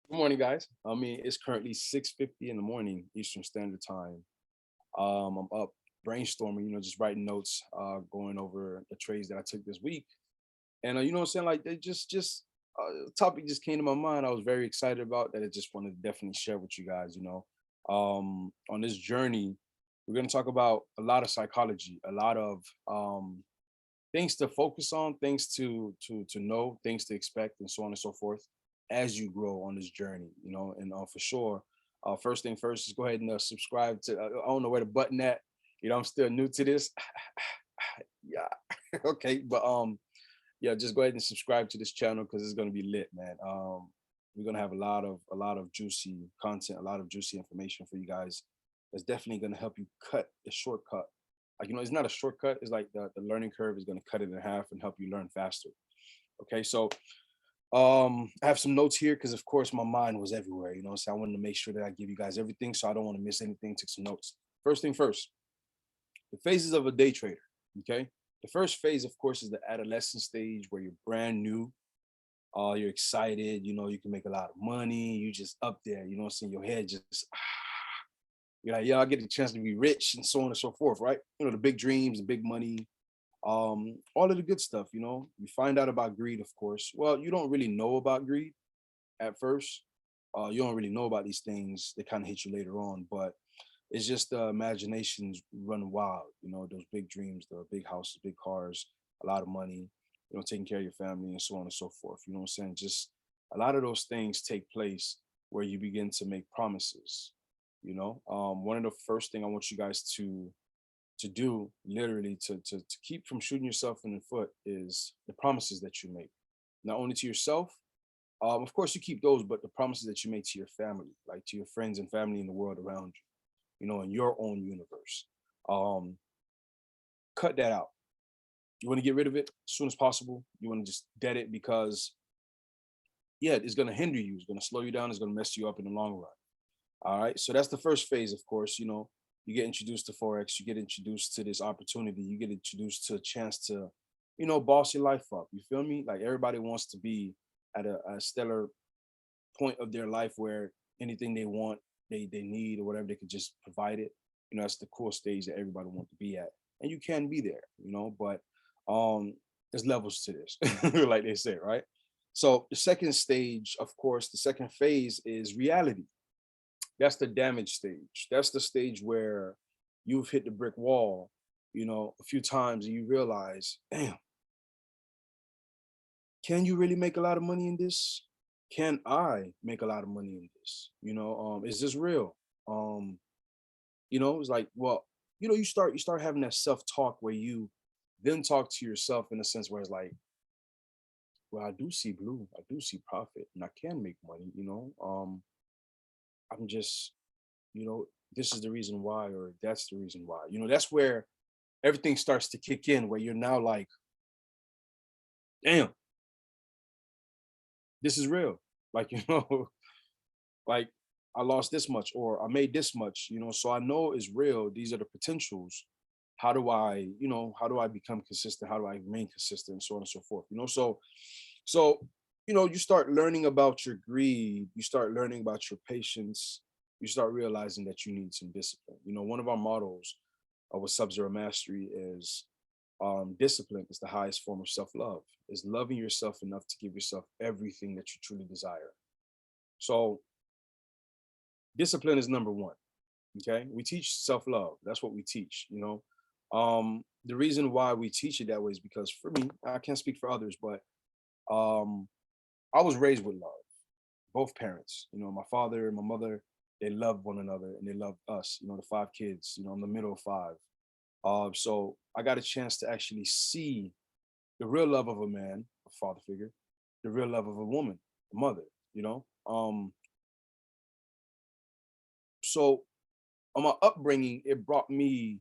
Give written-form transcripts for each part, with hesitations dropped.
Good morning, guys. I mean, it's currently 6:50 in the morning Eastern Standard Time. I'm up brainstorming, just writing notes, going over the trades that I took this week. And you know what I'm saying? Like they just topic just came to my mind. I was very excited about that. I just wanted to definitely share with you guys. On this journey, we're gonna talk about a lot of psychology, a lot of things to focus on, things to know, things to expect, and so on and so forth as you grow on this journey. And for sure, first thing first is go ahead and subscribe to. I don't know where the button at. I'm still new to this. Yeah, okay, but yeah, just go ahead and subscribe to this channel because it's gonna be lit, man. We're gonna have a lot of juicy content, a lot of juicy information for you guys. That's definitely gonna help you cut the shortcut. Like it's not a shortcut. It's like the learning curve is gonna cut it in half and help you learn faster. Okay, so I have some notes here because of course my mind was everywhere. So I wanted to make sure that I give you guys everything, so I don't want to miss anything. Took some notes. First thing first, the phases of a day trader. Okay, the first phase, of course, is the adolescent stage where you're brand new. You're excited. You can make a lot of money. You just up there. So in your head just you're like, yeah, I get the chance to be rich and so on and so forth, right? The big dreams, the big money, all of the good stuff. You find out about greed, of course. Well, you don't really know about greed at first. You don't really know about these things. They kind of hit you later on, but it's just the imaginations run wild. Those big dreams, the big houses, big cars, a lot of money, taking care of your family and so on and so forth. You know what I'm saying? Just a lot of those things take place where you begin to make promises. One of the first thing I want you guys to do, literally, to keep from shooting yourself in the foot is the promises that you make, not only to yourself. Of course, you keep those, but the promises that you make to your family, like to your friends and family in the world around you, in your own universe. Um, Cut that out. You want to get rid of it as soon as possible. You want to just dead it because, yeah, it's going to hinder you. It's going to slow you down. It's going to mess you up in the long run. All right. So that's the first phase, of course. You get introduced to Forex, you get introduced to this opportunity, you get introduced to a chance to, boss your life up. You feel me? Like everybody wants to be at a stellar point of their life where anything they want, they need or whatever, they could just provide it. That's the cool stage that everybody wants to be at. And you can be there, but um there's levels to this, like they say, right? So the second stage, of course, the second phase is reality. That's the damage stage. That's the stage where you've hit the brick wall, a few times and you realize, damn, can you really make a lot of money in this? Can I make a lot of money in this? Is this real? Um, it's like, well, you start having that self-talk where you then talk to yourself in a sense where it's like, well, I do see blue, I do see profit, and I can make money. I'm just, you know, this is the reason why, or that's the reason why. That's where everything starts to kick in, where you're now like, damn, this is real. Like, like I lost this much or I made this much, so I know it's real. These are the potentials. How do I become consistent? How do I remain consistent? And so on and so forth. So you start learning about your greed, you start learning about your patience, you start realizing that you need some discipline. One of our models with Sub-Zero Mastery is discipline is the highest form of self-love, is loving yourself enough to give yourself everything that you truly desire. So discipline is number one. Okay, we teach self-love. That's what we teach. The reason why we teach it that way is because for me, I can't speak for others, but um I was raised with love. Both parents, my father and my mother, they loved one another and they loved us, the five kids. I'm the middle of five. So I got a chance to actually see the real love of a man, a father figure, the real love of a woman, a mother. So on my upbringing, it brought me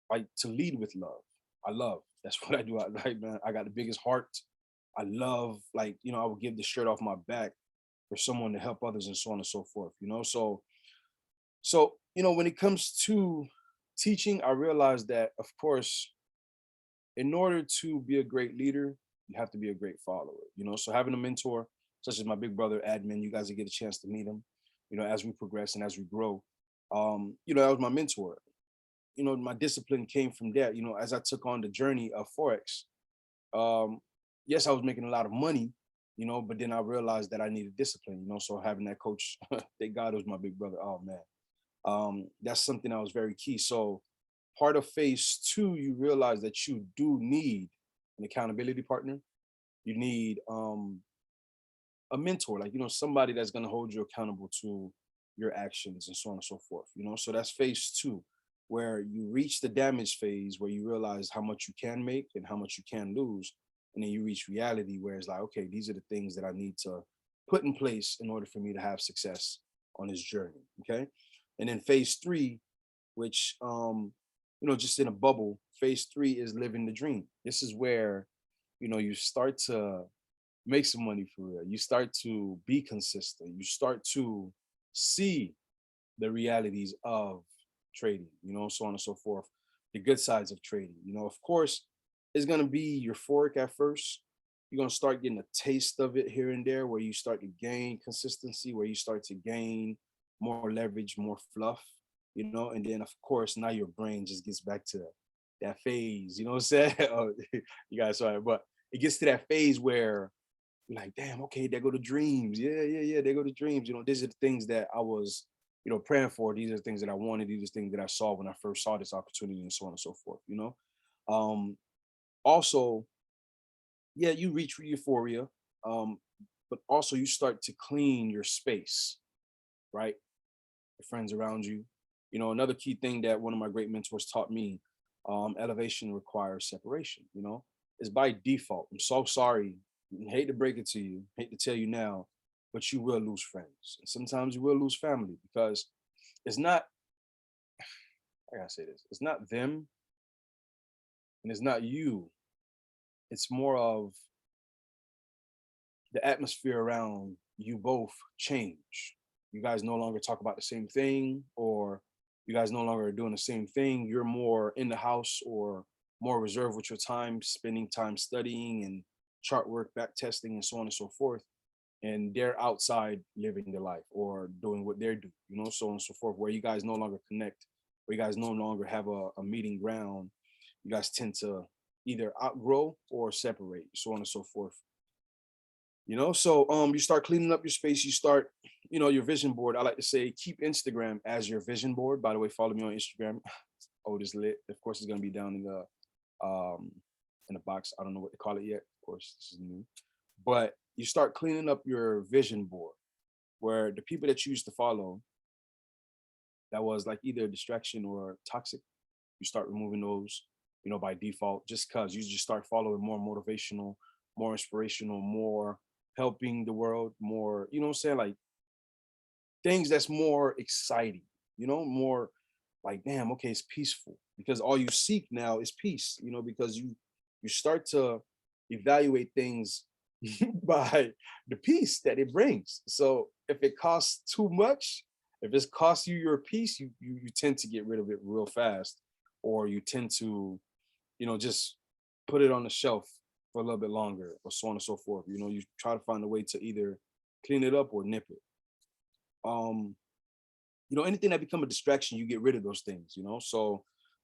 like to lead with love. I love. That's what I do. I like, man. I got the biggest heart. I love, like, I would give the shirt off my back for someone to help others and so on and so forth. So when it comes to teaching, I realized that, of course, in order to be a great leader, you have to be a great follower. So having a mentor, such as my big brother admin. You guys will get a chance to meet him, as we progress and as we grow. That was my mentor. My discipline came from that. As I took on the journey of forex, um, yes, I was making a lot of money, but then I realized that I needed discipline. So having that coach, thank God it was my big brother. Oh man, that's something that was very key. So part of phase two, you realize that you do need an accountability partner. You need a mentor, like somebody that's going to hold you accountable to your actions and so on and so forth. So that's phase two, where you reach the damage phase, where you realize how much you can make and how much you can lose, and then you reach reality, where it's like, okay, these are the things that I need to put in place in order for me to have success on this journey. Okay. And then phase three, which just in a bubble, phase three is living the dream. This is where you start to make some money for real. You start to be consistent. You start to see the realities of trading, so on and so forth, the good sides of trading. Of course, it's going to be euphoric at first. You're going to start getting a taste of it here and there, where you start to gain consistency, where you start to gain more leverage, more fluff, and then, of course, now your brain just gets back to that phase, you know what I'm saying? Oh, you guys, sorry, but it gets to that phase where you're like, damn, okay, there go the dreams. Yeah, yeah, yeah, there go the dreams. These are the things that I was, praying for. These are the things that I wanted. These are the things that I saw when I first saw this opportunity and so on and so forth. Um, Also, yeah, you reach euphoria, um, but also you start to clean your space, right? Your friends around you. Another key thing that one of my great mentors taught me, elevation requires separation, is by default. I'm so sorry. Hate to break it to you, hate to tell you now, but you will lose friends. And sometimes you will lose family because it's not, I gotta say this, it's not them and it's not you. It's more of the atmosphere around you both change. You guys no longer talk about the same thing, or you guys no longer are doing the same thing. You're more in the house or more reserved with your time, spending time studying and chart work, back testing, and so on and so forth. And they're outside living their life or doing what they're doing, so on and so forth, where you guys no longer connect, where you guys no longer have a meeting ground. You guys tend to either outgrow or separate, so on and so forth. So you start cleaning up your space. You start, your vision board. I like to say keep Instagram as your vision board. By the way, follow me on Instagram. Otis Lit. Of course, it's gonna be down in the box. I don't know what to call it yet. Of course, this is new. But you start cleaning up your vision board, where the people that you used to follow that was like either a distraction or toxic, you start removing those, by default, just cause you just start following more motivational, more inspirational, more helping the world, more, what I'm saying? Like things that's more exciting, more like, damn, okay, it's peaceful. Because all you seek now is peace, because you start to evaluate things by the peace that it brings. So if it costs too much, if it's cost you your peace, you tend to get rid of it real fast, or you tend to, just put it on the shelf for a little bit longer, or so on and so forth. You try to find a way to either clean it up or nip it. Um, Anything that become a distraction, you get rid of those things.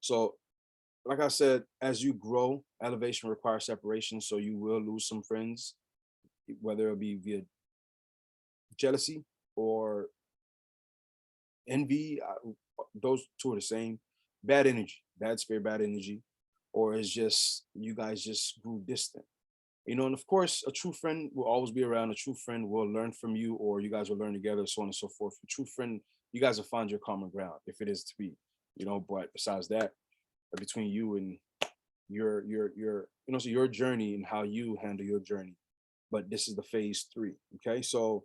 So like I said, as you grow, elevation requires separation. So you will lose some friends, whether it be via jealousy or envy. Those two are the same. Bad energy, bad spirit, bad energy, or it's just you guys just grew distant. And of course, a true friend will always be around. A true friend will learn from you, or you guys will learn together, so on and so forth. A true friend, you guys will find your common ground if it is to be. But besides that, between you and so your journey and how you handle your journey. But this is the phase three. Okay, so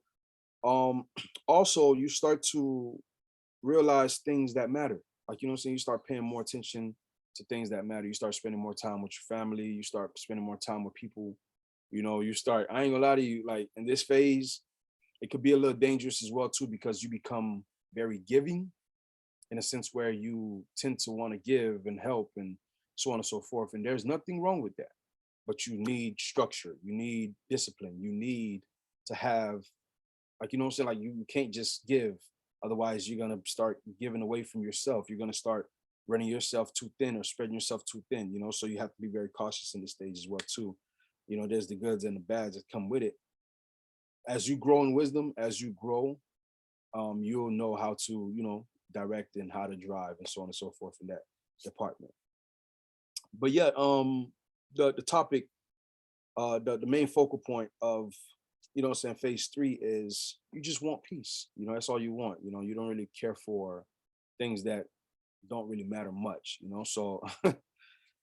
um, also you start to realize things that matter. Like, what I'm saying, you start paying more attention to things that matter. You start spending more time with your family. You start spending more time with people. You start, I ain't gonna lie to you, like in this phase, it could be a little dangerous as well too, because you become very giving in a sense where you tend to want to give and help and so on and so forth. And there's nothing wrong with that. But you need structure, you need discipline, you need to have, like, you know what I'm saying? Like, you can't just give. Otherwise, you're gonna start giving away from yourself. You're gonna start running yourself too thin or spreading yourself too thin, you know. So you have to be very cautious in this stage as well, too. You know, there's the goods and the bads that come with it. As you grow in wisdom, as you grow, you'll know how to, you know, direct and how to drive and so on and so forth in that department. But yeah, the topic, the main focal point of, you know what I'm saying, phase three is you just want peace. You know, that's all you want. You know, you don't really care for things that don't really matter much, you know. So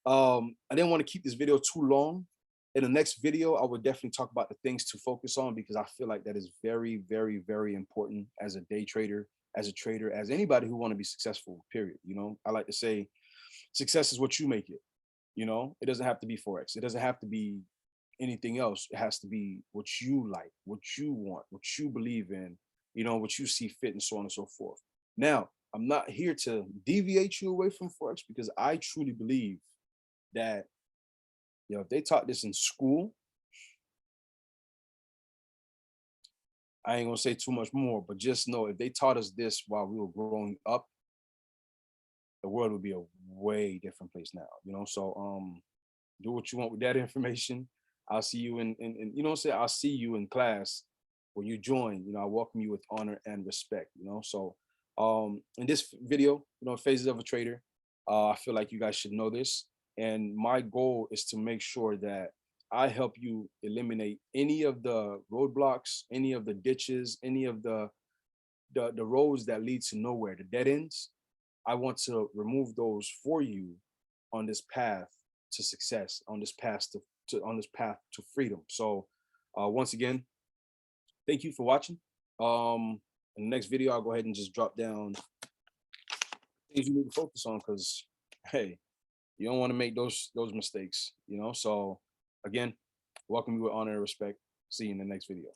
I didn't want to keep this video too long. In the next video, I would definitely talk about the things to focus on, because I feel like that is very, very, very important as a day trader, as a trader, as anybody who want to be successful, period. You know, I like to say success is what you make it. You know, it doesn't have to be forex. It doesn't have to be anything else. It has to be what you like, what you want, what you believe in, you know, what you see fit, and so on and so forth. Now, I'm not here to deviate you away from forex, because I truly believe that, you know, if they taught this in school, I ain't gonna say too much more, but just know if they taught us this while we were growing up, the world would be a way different place now. You know, so do what you want with that information. I'll see you in you know what I'm saying, I'll see you in class when you join. You know, I welcome you with honor and respect, you know. So in this video, you know, phases of a trader, I feel like you guys should know this. And my goal is to make sure that I help you eliminate any of the roadblocks, any of the ditches, any of the roads that lead to nowhere, the dead ends. I want to remove those for you on this path to success, on this path on this path to freedom. So once again, thank you for watching. In the next video, I'll go ahead and just drop down things you need to focus on, because hey, you don't want to make those mistakes, you know. So again, welcome you with honor and respect. See you in the next video.